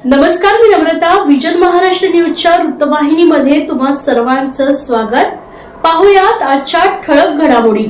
नमस्कार, मी नम्रता. विजन महाराष्ट्र न्यूजच्या वृत्तवाहिनीमध्ये तुम्हा सर्वांचं स्वागत. पाहुयात आजच्या ठळक घडामोडी.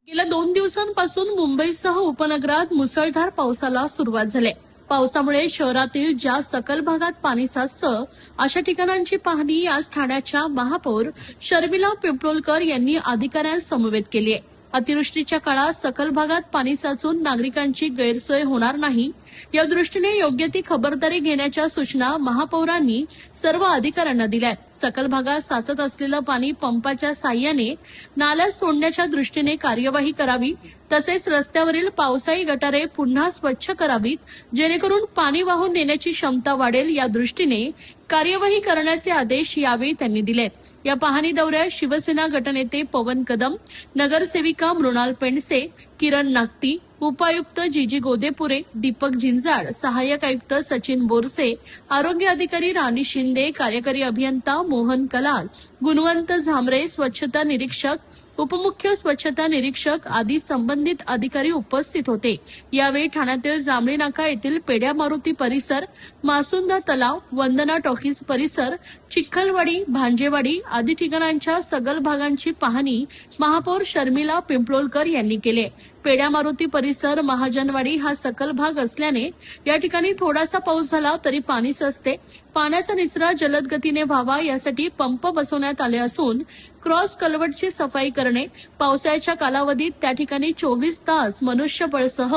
गेल्या 2 दिवसांपासून मुंबईसह उपनगरात मुसळधार पावसाला सुरुवात झाली. पावसामुळे शहरातील ज्या सखल भागात पाणी साचतं अशा ठिकाणांची पाहणी आज ठाण्याच्या महापौर शर्मिला पिंपळकर यांनी अधिकाऱ्यांसमवेत केली आहे. अतिवृष्टीच्या काळात सखल भागात पाणी साचून नागरिकांची गैरसोय होणार नाही या दृष्टीने योग्य ती खबरदारी घेण्याच्या सूचना महापौरांनी सर्व अधिकाऱ्यांना दिल्या. सखल भागात साचत असलेलं पाणी पंपाच्या साह्याने नाल्यात सोडण्याच्या दृष्टीने कार्यवाही करावी. तसेच रस्त्यावरील पावसाळी गटारे पुन्हा स्वच्छ करावीत जेणेकरून पाणी वाहून नेण्याची क्षमता वाढेल या दृष्टीने कार्यवाही करण्याचे आदेश यावेळी त्यांनी दिलेत. या पाहणी दौऱ्यात शिवसेना गटनेते पवन कदम, नगरसेविका मृणाल पेंडसे, किरण नागती, उपायुक्त जीजी गोदेपुरे, दीपक झिंजाड, सहाय्यक आयुक्त सचिन बोरसे, आरोग्य अधिकारी राणी शिंदे, कार्यकारी अभियंता मोहन कलाल, गुणवंत झांबरे, स्वच्छता निरीक्षक, उपमुख्य स्वच्छता निरीक्षक आदी संबंधित अधिकारी उपस्थित होते. यावेळी ठाण्यातील जांभळी नाका येथील पेड्या मारुती परिसर, मासुंदा तलाव, वंदना टॉकीज परिसर, चिखलवाडी, भांजेवाडी आदी ठिकाणांच्या सगल भागांची पाहणी महापौर शर्मिला पिंपळकर यांनी केली. पेड्या मारुती परिसर, महाजनवाडी हा सकल भाग असल्याने या ठिकाणी थोडासा पाऊस झाला तरी पाणी साचते. पाण्याचा निचरा जलद गतीने व्हावा यासाठी पंप बसवण्यात आले असून क्रॉस कल्व्हर्टची सफाई करणे, पावसाळ्याच्या कालावधीत त्या ठिकाणी 24 तास मनुष्यबळसह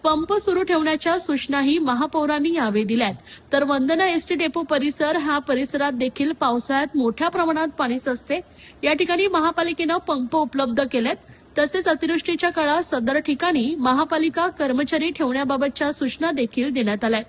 पंप सुरू ठेवण्याच्या सूचनाही महापौरांनी यावेळी दिल्यात. तर वंदना एसटी डेपो परिसर ह्या परिसरात देखील पावसाळ्यात मोठ्या प्रमाणात पाणी साचते. या ठिकाणी महापालिकेनं पंप उपलब्ध केलेत. तसेच अतिवृष्टीच्या काळात सदर ठिकाणी महापालिका कर्मचारी ठेवण्याबाबतच्या सूचना देखील देण्यात आल्या.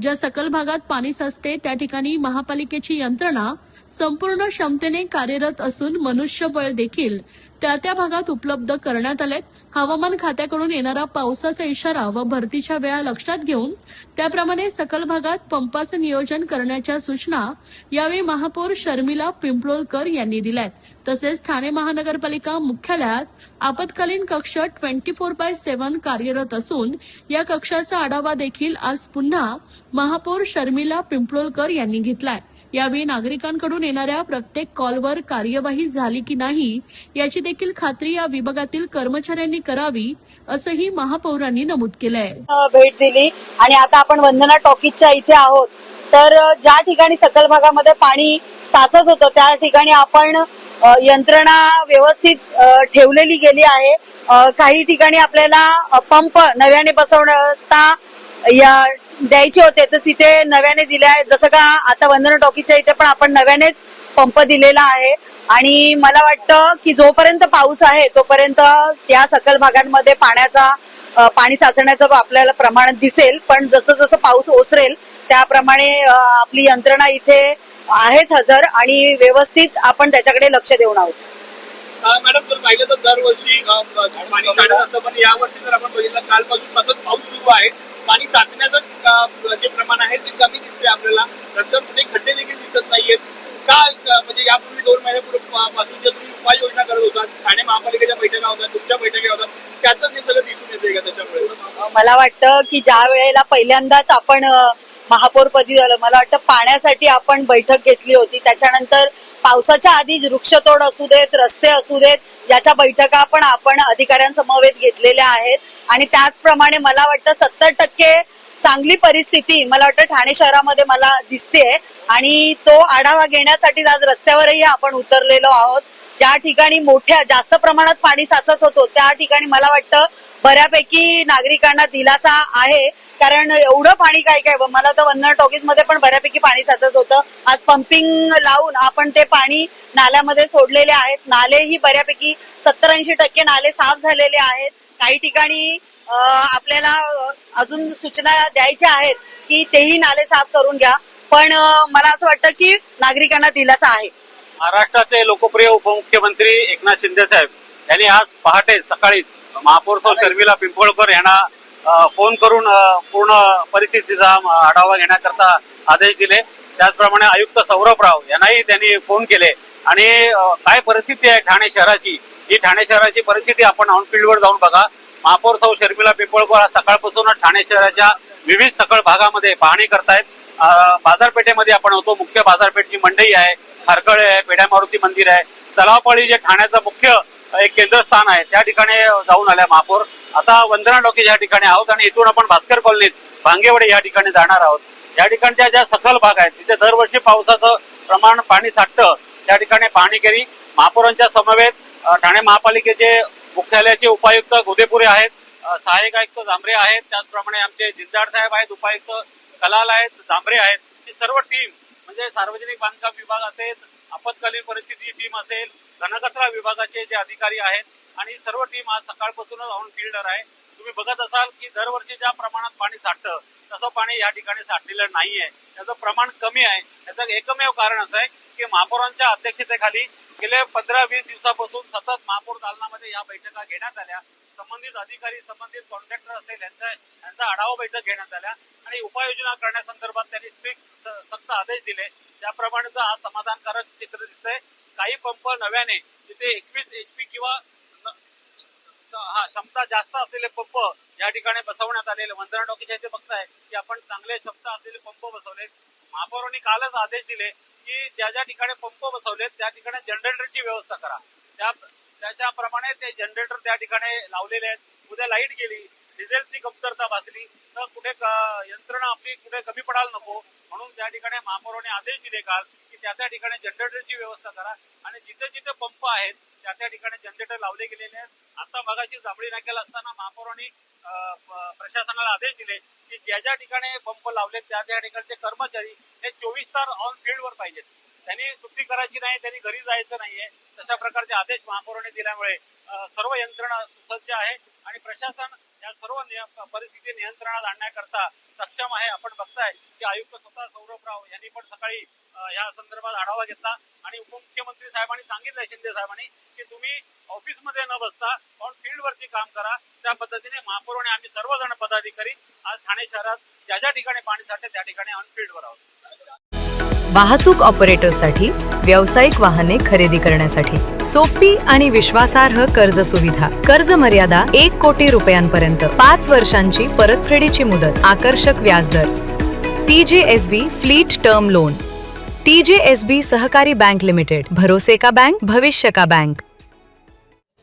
ज्या सकल भागात पाणी साचते त्या ठिकाणी महापालिकेची यंत्रणा संपूर्ण क्षमतेने कार्यरत असून मनुष्यबळ देखील त्या भागात उपलब्ध करण्यात आले. हवामान खात्याकडून येणारा पावसाचा इशारा व भरतीच्या वेळा लक्षात घेऊन त्याप्रमाणे सकल भागात पंपाचं नियोजन करण्याच्या सूचना यावेळी महापौर शर्मिला पिंपळकर यांनी दिल्यात. तसेच ठाणे महानगरपालिका मुख्यालयात आपत्कालीन कक्ष 24/7 कार्यरत असून या कक्षाचा आढावा देखील आज पुन्हा महापौर शर्मिला पिंपळकर यांनी घेतलाय. यावेळी नागरिकांकडून येणाऱ्या प्रत्येक कॉलवर कार्यवाही झाली की नाही याची देखील खात्री या विभागातील कर्मचाऱ्यांनी करावी असंही महापौरांनी नमूद केलंय. भेट दिली आणि आता आपण वंदना टॉकीजच्या इथे आहोत. तर ज्या ठिकाणी सकल भागामध्ये पाणी साचत होतं त्या ठिकाणी आपण यंत्रणा व्यवस्थित ठेवलेली गेली आहे. काही ठिकाणी आपल्याला पंप नव्याने बसवता द्यायचे होते तर तिथे नव्याने दिले आहे. जसं का आता वंदना टॉकीजच्या इथे पण आपण नव्यानेच पंप दिलेला आहे. आणि मला वाटतं की जोपर्यंत पाऊस आहे तोपर्यंत त्या सकल भागांमध्ये पाणी साचण्याचं आपल्याला प्रमाण दिसेल. पण जसं जसं पाऊस ओसरेल त्याप्रमाणे आपली यंत्रणा इथे आहेच हजर आणि व्यवस्थित आपण त्याच्याकडे लक्ष देऊन आहोत. मॅडम, जर पाहिलं तर दरवर्षी पाणी साठत असतं, पण यावर्षी जर आपण बघितलं कालपासून सतत पाऊस सुरू आहे. पाणी साचण्याचं जे प्रमाण आहे ते कमी दिसते आपल्याला. रस्त्यावर कुठे खड्डे देखील दिसत नाहीयेत का? म्हणजे यापूर्वी 2 महिन्यापासून जे तुम्ही उपाययोजना करत होता, ठाणे महापालिकेच्या बैठका होत्या, तुमच्या बैठका होत्या, त्यातच हे सगळं दिसून येते का? त्याच्यामुळे मला वाटतं की ज्या वेळेला पहिल्यांदाच आपण महापौरपदी झालं, मला वाटतं पाण्यासाठी आपण बैठक घेतली होती. त्याच्यानंतर पावसाच्या आधी वृक्षतोड असू देत, रस्ते असू देत, याच्या बैठका पण आपण अधिकाऱ्यांसमवेत घेतलेल्या आहेत. आणि त्याचप्रमाणे मला वाटतं 70% चांगली परिस्थिती मला वाटतं ठाणे शहरामध्ये मला दिसते. आणि तो आढावा घेण्यासाठी आज रस्त्यावरही आपण उतरलेलो आहोत. ज्या ठिकाणी जास्त प्रमाणात पाणी साचत होतो त्या ठिकाणी मला वाटतं बऱ्यापैकी नागरिकांना दिलासा आहे. कारण एवढं पाणी काय मला तर वंदना टॉकीज मध्ये पण बऱ्यापैकी पाणी साचत होतं. आज पंपिंग लावून आपण ते पाणी नाल्यामध्ये सोडलेले आहेत. नालेही बऱ्यापैकी 70-80% नाले साफ झालेले आहेत. काही ठिकाणी आपल्याला अजून सूचना द्यायच्या आहेत की तेही नाले साफ करून घ्या. पण मला असं वाटतं की नागरिकांना दिलासा आहे. महाराष्ट्राचे लोकप्रिय उपमुख्यमंत्री एकनाथ शिंदे साहेब यांनी आज पहाटे सकाळीच महापौर सौ शर्मिला पिंपळकर यांना फोन करून पूर्ण परिस्थितीचा आढावा घेण्याकरता आदेश दिले. त्याचप्रमाणे आयुक्त सौरभ राव यांनाही त्यांनी फोन केले आणि काय परिस्थिती आहे ठाणे शहराची, ही ठाणे शहराची परिस्थिती आपण ऑन फील्डवर जाऊन बघा. महापौर सौ शर्मिला पिंपळकर आज सकाळपासून ठाणे शहराच्या विविध सखल भागामध्ये पाहणी करतायत. बाजारपेठेमध्ये आपण होतो. मुख्य बाजारपेठची मंडई आहे, खारकळे आहे, पेढा मारुती मंदिर आहे, तलावपाळी जे ठाण्याचं मुख्य एक केंद्रस्थान आहे त्या ठिकाणी जाऊन आल्या महापौर. आता वंदना टॉकीज या ठिकाणी आहोत आणि इथून आपण भास्कर कॉलनीत भांगेवाडी या ठिकाणी जाणार आहोत. या ठिकाणच्या ज्या सखल भाग आहेत तिथे दरवर्षी पावसाचं प्रमाण पाणी साठतं, त्या ठिकाणी पाहणी केली. महापौरांच्या समवेत ठाणे महापालिकेचे मुख्यालयाचे उपायुक्त गोदेपुरे आहेत, सहाय्यक आयुक्त जांभरे आहेत, त्याचप्रमाणे आमचे जिंजाड साहेब आहेत, उपायुक्त कलाल आहेत, जांभरे आहेत. ही सर्व टीम म्हणजे सार्वजनिक बांधकाम विभाग असेल, आपत्कालीन परिस्थिती टीम असेल, घनकचरा विभागाचे जे अधिकारी आहेत आणि सर्व टीम आज सकाळपासूनच ऑन फील्डवर आहे. तुम्ही बघत असाल की दरवर्षी ज्या प्रमाणात पाणी साठतं तसं पाणी या ठिकाणी साठलेलं नाहीये, त्याचं प्रमाण कमी आहे. याचं एकमेव कारण असं आहे की महापौरांच्या अध्यक्षतेखाली गेल्या 15-20 दिवसापासून सतत महापौर दालनामध्ये या बैठका घेण्यात आल्या. संबंधित अधिकारी, संबंधित कॉन्ट्रॅक्टर असेल यांचा आढावा बैठक घेण्यात आल्या आणि उपाययोजना करण्यासंदर्भात त्यांनी सक्त आदेश दिले. त्याप्रमाणेच आज समाधानकारक चित्र दिसतंय. काही पंप नव्याने जिथे 21 HP किंवा क्षमता जास्त असलेले पंप या ठिकाणी बसवण्यात आलेले. वंदना टॉकीजच्या इथे बघताय की आपण चांगले क्षमता असलेले पंप बसवले. महापौरांनी कालच आदेश दिले की ज्या ज्या ठिकाणी पंप बसवलेत त्या ठिकाणी जनरेटरची व्यवस्था करा. त्याच्याप्रमाणे ते जनरेटर त्या ठिकाणी लावलेले आहेत. उद्या लाईट गेली, डिझेलची कमतरता भासली तर कुठे यंत्रणा आपली कुठे कमी पडायला नको, म्हणून त्या ठिकाणी महापौरांनी आदेश दिले काल की त्या ठिकाणी जनरेटरची व्यवस्था करा आणि जिथे जिथे पंप आहेत त्या ठिकाणी जनरेटर लावले गेलेले आहेत. आता मगाशी जांभळी नाक्याला असताना महापौरांनी प्रशासनाला आदेश दिले की ज्या ज्या ठिकाणी पंप लावलेत त्या ठिकाणचे कर्मचारी हे 24 तास ऑन फील्डवर पाहिजेत. त्यांनी सुट्टी करायची नाही, त्यांनी घरी जायचं नाहीये. तशा प्रकारचे आदेश महापौरांनी दिल्यामुळे सर्व यंत्रणा सुसज्ज आहे आणि प्रशासन या सर्व परिस्थिती नियंत्रणात आणण्याकरता सक्षम आहे. आपण बघताय की आयुक्त स्वतः सौरभराव यांनी पण सकाळी या संदर्भात आढावा घेतला आणि उपमुख्यमंत्री साहेबांनी सांगितलं, शिंदे साहेबांनी, की तुम्ही ऑफिसमध्ये न बसता ऑन फील्डवरती काम करा. त्या पद्धतीने महापौर आणि आम्ही सर्वजण पदाधिकारी आज ठाणे शहरात ज्या ज्या ठिकाणी पाणी साठते त्या ठिकाणी ऑन फील्डवर आहोत. वाहतूक ऑपरेटरसाठी व्यावसायिक वाहने खरेदी करण्यासाठी सोपी आणि विश्वासार्ह कर्ज सुविधा. कर्ज मर्यादा 1 कोटी रुपयांपर्यंत, 5 वर्षांची परतफेडीची मुदत, आकर्षक व्याजदर. TJSB fleet term loan. TJSB सहकारी बँक लिमिटेड. भरोसे का बँक, भविष्य का बँक.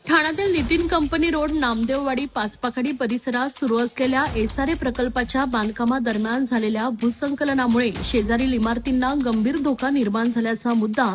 ठाण्यातील नितीन कंपनी रोड नामदेववाडी पाचपाखडी परिसरात सुरू असलेल्या एसआरए प्रकल्पाच्या बांधकामादरम्यान झालेल्या भूसंकलनामुळे शेजारील इमारतींना गंभीर धोका निर्माण झाल्याचा मुद्दा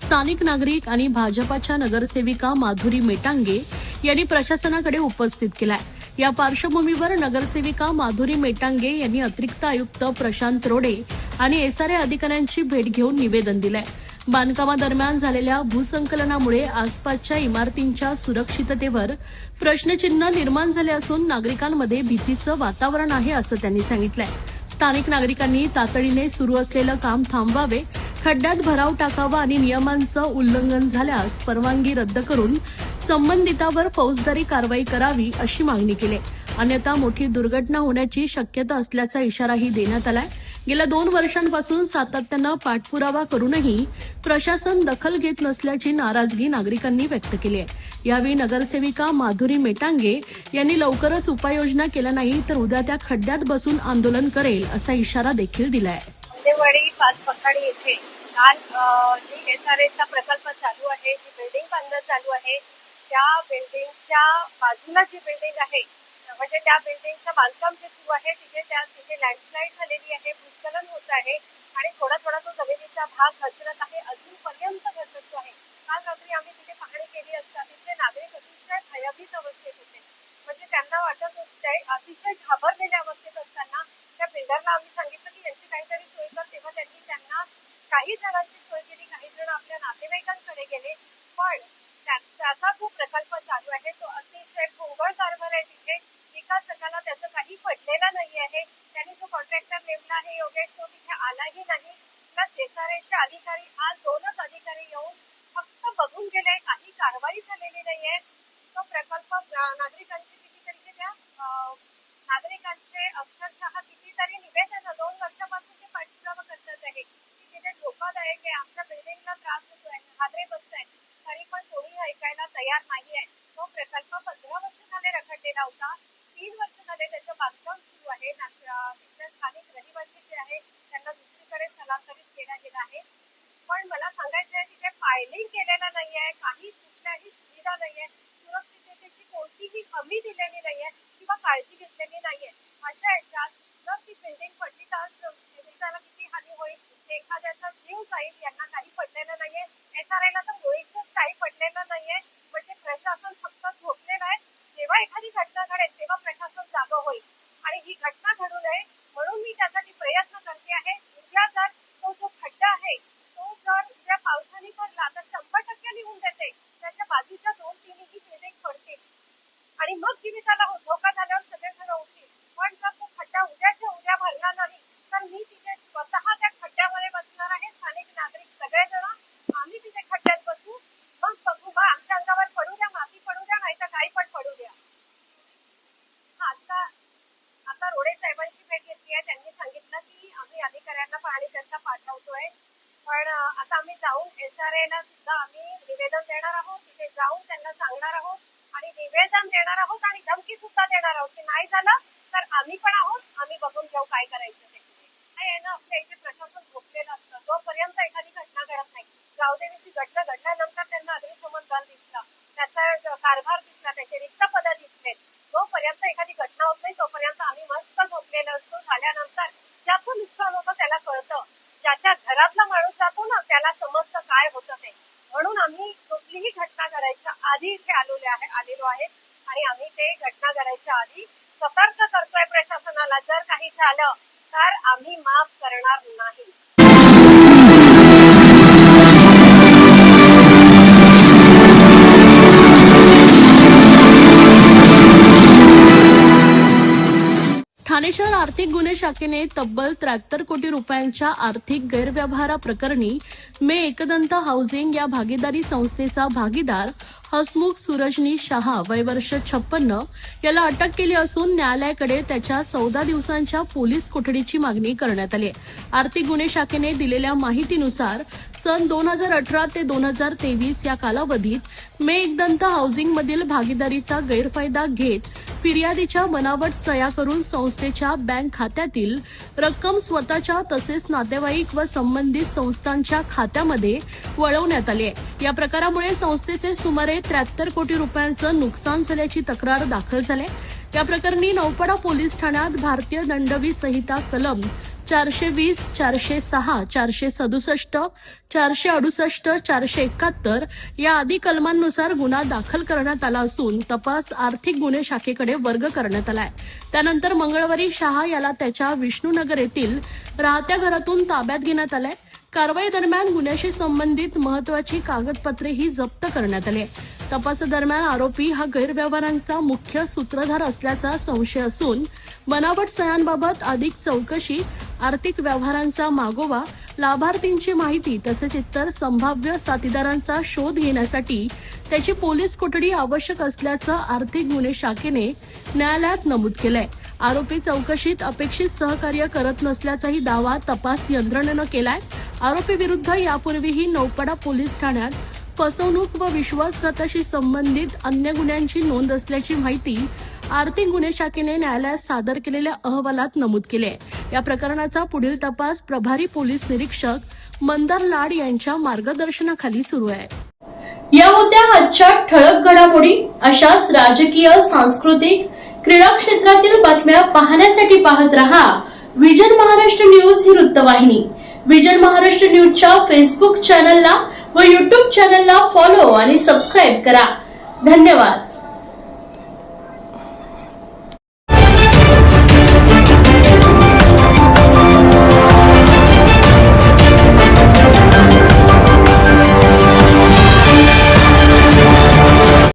स्थानिक नागरिक आणि भाजपाच्या नगरसेविका माधुरी मेटांगे यांनी प्रशासनाकडे उपस्थित केलाय. या पार्श्वभूमीवर नगरसेविका माधुरी मेटांगे यांनी अतिरिक्त आयुक्त प्रशांत रोडे आणि एसआरए अधिकाऱ्यांची भेट घेऊन निवेदन दिलंय. बांधकामादरम्यान झालेल्या भूसंकलनामुळे आसपासच्या इमारतींच्या सुरक्षिततेवर प्रश्नचिन्ह निर्माण झाले असून नागरिकांमध्ये भीतीचं वातावरण आहे असं त्यांनी सांगितलंय. स्थानिक नागरिकांनी तातडीने सुरू असलेलं काम थांबवावे, खड्ड्यात भराव टाकावा आणि नियमांचं उल्लंघन झाल्यास परवानगी रद्द करून संबंधितावर फौजदारी कारवाई करावी अशी मागणी केली. अन्यथा मोठी दुर्घटना होण्याची शक्यता असल्याचा इशाराही देण्यात आलाय. गेल्या 2 वर्षांपासून सातत्यानं पाठपुरावा करूनही प्रशासन दखल घेत नसल्याची नाराजगी नागरिकांनी व्यक्त केली आहे. यावेळी नगरसेविका माधुरी मेटांगे यांनी लवकरच उपाययोजना केल्या नाही तर उद्या त्या खड्ड्यात बसून आंदोलन करेल असा इशारा देखील दिलाय. नामदेववाडी पाचपखाडी येथे काल जी एसआरएचा प्रकल्प चालू आहे, जी बिल्डिंग बांधणं चालू आहे, त्या बिल्डिंगच्या बाजूला जी बिल्डिंग आहे म्हणजे त्या बिल्डिंगचं बांधकाम जे सुरू आहे तिथे लँडस्लाईड झालेली आहे, भूस्खलन होत आहे आणि थोडा थोडा तो जमिनीचा भाग घसरत आहे, अजूनपर्यंत घसरतो आहे. काल रात्री आम्ही तिथे पाहणी केली असता तिथले नागरिक अतिशय भयभीत अवस्थेत होते. म्हणजे त्यांना वाटत होते, अतिशय घाबरलेल्या अवस्थेत असताना त्या बिल्डरला आम्ही सांगितलं की यांची काहीतरी सोय कर. तेव्हा त्यांनी त्यांना काही जणांची सोय केली, काही जण आपल्या नातेवाईकांकडे गेले. पण त्याचा जो प्रकल्प चालू आहे तो अतिशय भोंगळ कारभार आहे. तिथे विकासकाला त्याचं काही पडलेलं नाही आहे. त्यांनी जो कॉन्ट्रॅक्टर नेमला आहे योगेश, तो तिथे आलाही नाही. प्लस एसआरएचे अधिकारी आज 2च अधिकारी येऊन फक्त बघून गेले, काही कारवाई झालेली नाहीये. तो प्रकल्प नागरिकांचे कितीतरी नागरिकांचे अक्षरशः कितीतरी निवेदन 2 वर्षापासून ते पाठपुरावा करतात आहे की तिथे धोकादायक आहे, आमच्या बिल्डिंगला त्रास होतोय, हादरे बसताय, तरी पण कोणी ऐकायला तयार नाहीये. तो प्रकल्प 15 वर्ष झाले रखडलेला होता. 3 वर्ष झाले त्याचं बांधकाम सुरू आहे. तिथल्या स्थानिक रहिवासी जे आहे त्यांना दुसरीकडे स्थलांतरित केलं गेलं आहे. पण मला सांगायचं आहे तिथे फायलिंग केलेलं नाहीये, काही कुठल्याही सुविधा नाहीये, सुरक्षिततेची कोणतीही हमी दिलेली नाहीये किंवा काळजी घेतलेली नाहीये. अशा याच्यात जर ती बिल्डिंग पडली तर जीविताला किती हानी होईल, एखाद्याचा जीव जाईल. यांना काही पडलेलं नाहीये, SRA ला तर मुळीच काही पडलेलं नाहीये. म्हणजे प्रशासन फक्त झोपलेलं आहे. जेव्हा एखादी घटना घडेल तेव्हा प्रशासन जागं होईल आणि ही घटना घडू नये म्हणून मी त्यासाठी प्रयत्न करते आहे. उद्या जर तो जो खड्डा आहे तो जर उद्या पावसाने भरला तर 100% लिहून देते त्याच्या बाजूच्या 2-3 ही बिल्डिंग पडतील आणि मग जीविताला धोका झाल्यावर सगळेजण उठतील. पण जर तो खड्डा उद्याच्या उद्या भरला नाही तर मी तिथे स्वतः त्या खड्ड्यामध्ये बसणार आहे. स्थानिक नागरिक सगळेजण आम्ही तिथे खड्ड्यात बसू. मग बघू बा आमच्या अंगावर पडू द्या, माती पडू द्या, नाही तर काही पण पडू द्या. आता रोडे साहेबांची भेट घेतली आहे. त्यांनी सांगितलं की आम्ही अधिकाऱ्यांना पाहणी त्यांचा पाठवतोय. पण आता आम्ही जाऊन SRA ला सुद्धा आम्ही निवेदन देणार आहोत. तिथे जाऊन त्यांना सांगणार आहोत आणि निवेदन देणार आहोत आणि धमकी सुद्धा देणार आहोत की नाही झालं तर आम्ही पण आहोत, आम्ही बघून घेऊ काय करायचं ते. काय आहे ना, आपल्या इथे प्रशासन झोपलेलं असतं. जोपर्यंत एखादी घटना घडत नाही, गावदेवीची घटना घडल्यानंतर त्यांना अग्निशमन दल दिसला, त्याचा कारभार दिसला, त्याचे रिक्त पद दिसले. जोपर्यंत एखादी घटना होत नाही तोपर्यंत आम्ही मस्त झोपलेलो असतो. झाल्यानंतर ज्याचं नुकसान होतं त्याला कळतं, ज्याच्या घरातला माणूस जातो ना त्याला समजतं काय होतं ते. म्हणून आम्ही कुठलीही घटना घडायच्या आधी इथे आलेलो आहे आणि आम्ही ते घटना घडायच्या आधी सतर्क करतोय प्रशासनाला. जर काही झालं तर आम्ही माफ करणार नाही. ठाणे शहर आर्थिक गुन्हे शाखेने तब्बल 73 कोटी रुपयांच्या आर्थिक गैरव्यवहाराप्रकरणी मे एकदंत हाऊसिंग या भागीदारी संस्थेचा भागीदार हसमुख सूरजनी शहा वय वर्ष 56 याला अटक केली असून न्यायालयाकडे त्याच्या 14 दिवसांच्या पोलीस कोठडीची मागणी करण्यात आली. आर्थिक गुन्हे शाखेने दिलेल्या माहितीनुसार सन 2018 ते 2023 या कालावधीत मे एकदंत हाऊसिंगमधील भागीदारीचा गैरफायदा घेत फिर्यादीच्या बनावट सह्या करून संस्थेच्या बँक खात्यातील रक्कम स्वतःच्या तसेच नातेवाईक व संबंधित संस्थांच्या खात्यामध्ये वळवण्यात आली आहे. या प्रकारामुळे संस्थेचे सुमारे 73 कोटी रुपयांचं नुकसान झाल्याची तक्रार दाखल झाली. या प्रकरणी नौपाडा पोलीस ठाण्यात भारतीय दंडवी संहिता कलम 420, 406, 467, 468, 471 या आदी कलमांनुसार गुन्हा दाखल करण्यात आला असून तपास आर्थिक गुन्हे शाखेकडे वर्ग करण्यात आलाय. त्यानंतर मंगळवारी शहा याला त्याच्या विष्णुनगर येथील राहत्या घरातून ताब्यात घेण्यात आलंय. कारवाई दरम्यान गुन्ह्याशी संबंधित महत्वाची कागदपत्रेही जप्त करण्यात आली. तपासादरम्यान आरोपी हा गैरव्यवहारांचा मुख्य सूत्रधार असल्याचा संशय असून बनावट सह्यांबाबत अधिक चौकशी, आर्थिक व्यवहारांचा मागोवा, लाभार्थींची माहिती तसेच इतर संभाव्य साथीदारांचा शोध घेण्यासाठी त्याची पोलीस कोठडी आवश्यक असल्याचं आर्थिक गुन्हे शाखेने न्यायालयात नमूद केलंय. आरोपी चौकशीत अपेक्षित सहकार्य करत नसल्याचाही दावा तपास यंत्रणेनं केलाय. आरोपी विरुद्ध यापूर्वीही नौपाडा पोलीस ठाण्यात फसवणूक व विश्वासघाताशी संबंधित अन्य गुन्ह्यांची नोंद असल्याची माहिती आर्थिक गुन्हे शाखेने न्यायालयात सादर केलेल्या अहवालात नमूद केली आहे. या प्रकरणाचा पुढील तपास प्रभारी पोलीस निरीक्षक मंदार लाड यांच्या मार्गदर्शनाखाली सुरू आहे. या होत्या आजच्या ठळक घडामोडी. अशाच राजकीय, सांस्कृतिक, क्रीडा क्षेत्रातील बातम्या पाहण्यासाठी पाहत रहा विजन महाराष्ट्र न्यूज ही वृत्तवाहिनी. विजन महाराष्ट्र न्यूजच्या फेसबुक चॅनलला व युट्यूब चॅनलला फॉलो आणि सबस्क्राईब करा. धन्यवाद.